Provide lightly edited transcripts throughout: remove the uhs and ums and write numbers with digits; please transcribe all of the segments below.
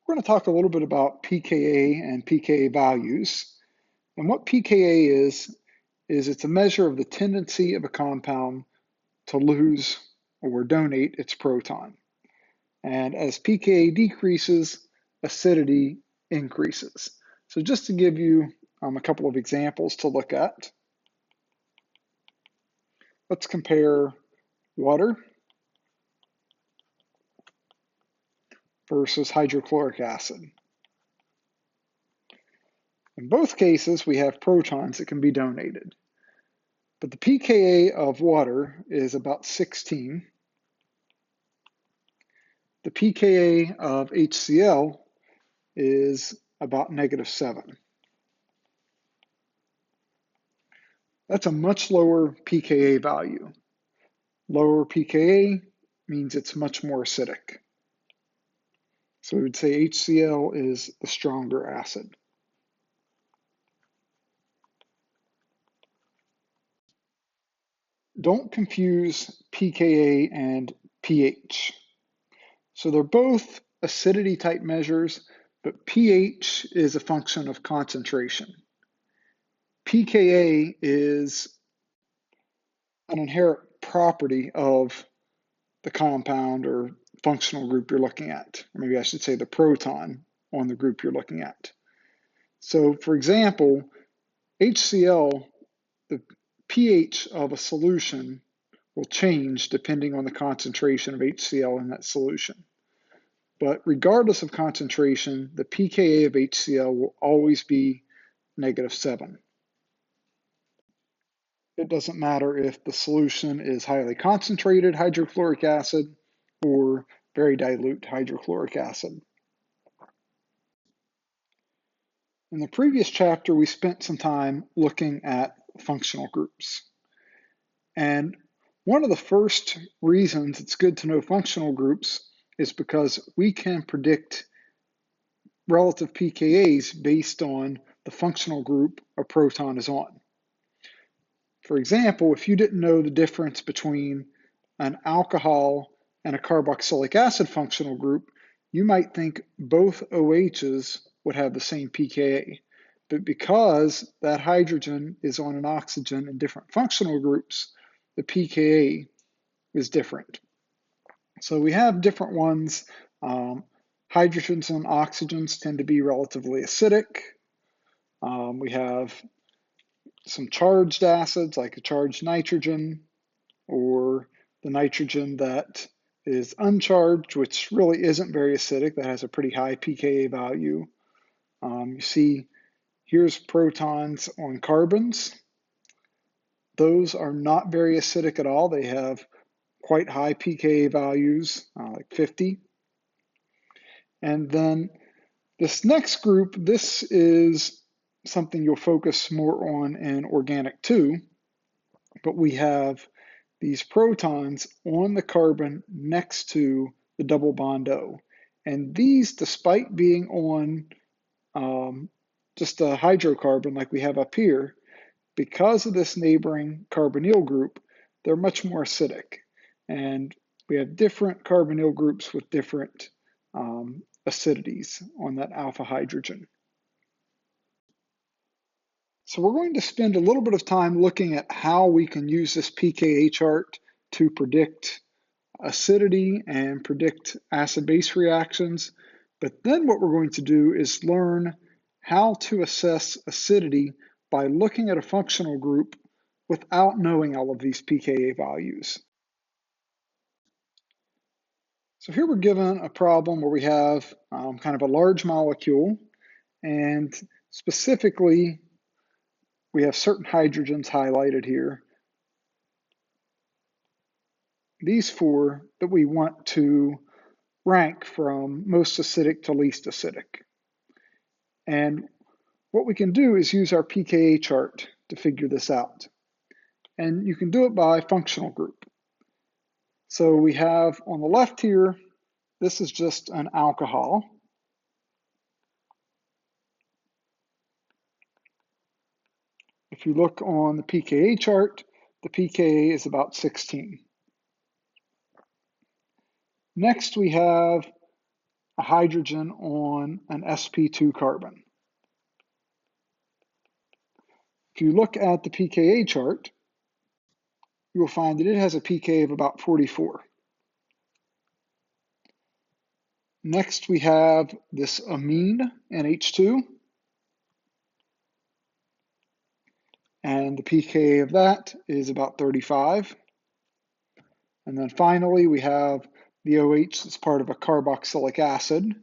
We're going to talk a little bit about pKa and pKa values. And what pKa is it's a measure of the tendency of a compound to lose or donate its proton. And as pKa decreases, acidity increases. So just to give you a couple of examples to look at, let's compare water versus hydrochloric acid. In both cases, we have protons that can be donated. But the pKa of water is about 16. The pKa of HCl is about -7. That's a much lower pKa value. Lower pKa means it's much more acidic. So we would say HCl is the stronger acid. Don't confuse pKa and pH. So they're both acidity type measures, but pH is a function of concentration. pKa is an inherent property of the compound or functional group you're looking at, or maybe I should say the proton on the group you're looking at. So for example, HCl, the pH of a solution will change depending on the concentration of HCl in that solution. But regardless of concentration, the pKa of HCl will always be -7. It doesn't matter if the solution is highly concentrated hydrochloric acid or very dilute hydrochloric acid. In the previous chapter, we spent some time looking at functional groups. And one of the first reasons it's good to know functional groups is because we can predict relative pKa's based on the functional group a proton is on. For example, if you didn't know the difference between an alcohol and a carboxylic acid functional group, you might think both OHs would have the same pKa. But because that hydrogen is on an oxygen in different functional groups, the pKa is different. So we have different ones. Hydrogens and oxygens tend to be relatively acidic. We have some charged acids like a charged nitrogen, or the nitrogen that is uncharged, which really isn't very acidic, that has a pretty high pKa value. You see here's protons on carbons. Those are not very acidic at all. They have quite high pKa values, like 50. And then this next group, this is something you'll focus more on in organic too, but we have these protons on the carbon next to the double bond O. And these, despite being on just a hydrocarbon like we have up here, because of this neighboring carbonyl group, they're much more acidic. And we have different carbonyl groups with different acidities on that alpha hydrogen. So we're going to spend a little bit of time looking at how we can use this pKa chart to predict acidity and predict acid-base reactions. But then what we're going to do is learn how to assess acidity by looking at a functional group without knowing all of these pKa values. So here we're given a problem where we have kind of a large molecule, and specifically we have certain hydrogens highlighted here. These four that we want to rank from most acidic to least acidic. And what we can do is use our pKa chart to figure this out. And you can do it by functional group. So we have on the left here, this is just an alcohol. If you look on the pKa chart, the pKa is about 16. Next, we have a hydrogen on an sp2 carbon. If you look at the pKa chart, you will find that it has a pKa of about 44. Next, we have this amine, NH2, and the pKa of that is about 35. And then finally, we have the OH that's part of a carboxylic acid.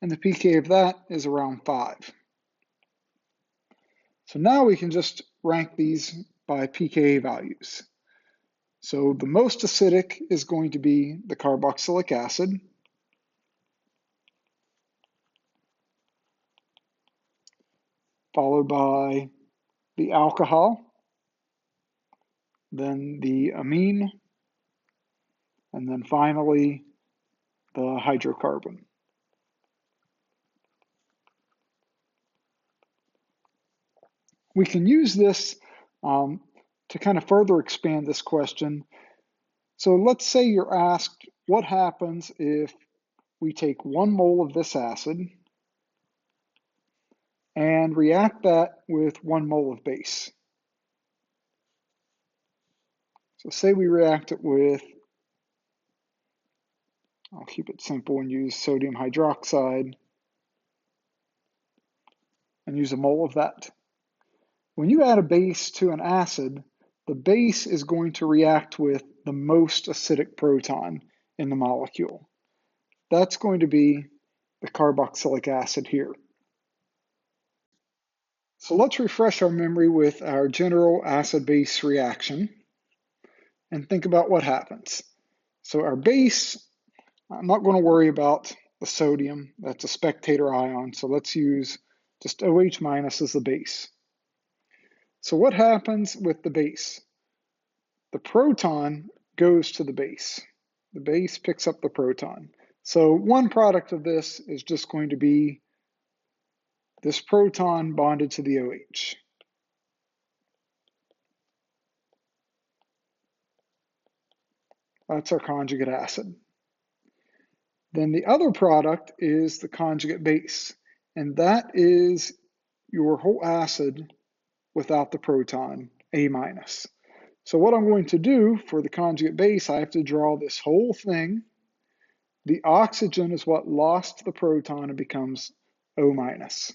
And the pKa of that is around 5. So now we can just rank these by pKa values. So the most acidic is going to be the carboxylic acid. Followed by the alcohol, then the amine, and then finally the hydrocarbon. We can use this to kind of further expand this question. So let's say you're asked, what happens if we take 1 mole of this acid and react that with 1 mole of base? So say we react it with, I'll keep it simple and use sodium hydroxide and use a mole of that. When you add a base to an acid, the base is going to react with the most acidic proton in the molecule. That's going to be the carboxylic acid here. So let's refresh our memory with our general acid-base reaction and think about what happens. So our base, I'm not going to worry about the sodium, that's a spectator ion, so let's use just OH minus as the base. So what happens with the base? The proton goes to the base. The base picks up the proton. So one product of this is just going to be this proton bonded to the OH. That's our conjugate acid. Then the other product is the conjugate base, and that is your whole acid without the proton, A minus. So what I'm going to do for the conjugate base, I have to draw this whole thing. The oxygen is what lost the proton and becomes O minus.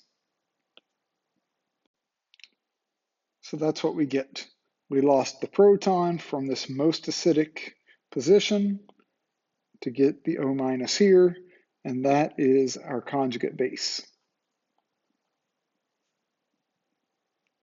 So that's what we get. We lost the proton from this most acidic position to get the O minus here, and that is our conjugate base.